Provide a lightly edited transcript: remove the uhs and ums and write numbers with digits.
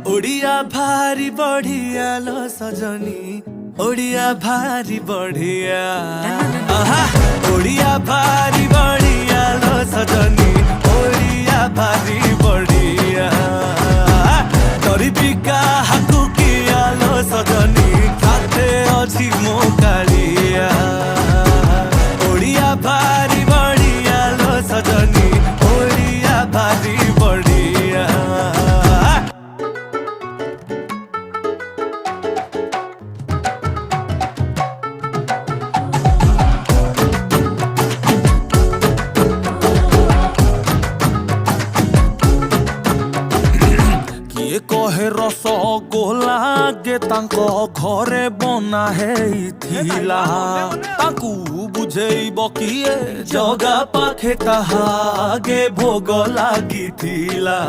ओडिया भारी बढ़िया लो सजनी, ओडिया भारी बढ़िया। आहा ओडिया भारी बढ़िया लो सजनी, ओडिया भारी बढ़िया। गरीबिका हाकु किया लो सजनी, साथे अछि मो कालिया। ओडिया भारी बढ़िया लो सजनी, ओडिया भारी बढ़िया। कहे रस गोला गे तांको घरे बना हेइथिला, तांकु बुझेइब किए जगा पाखे ताहा गे भोग लागिथिला।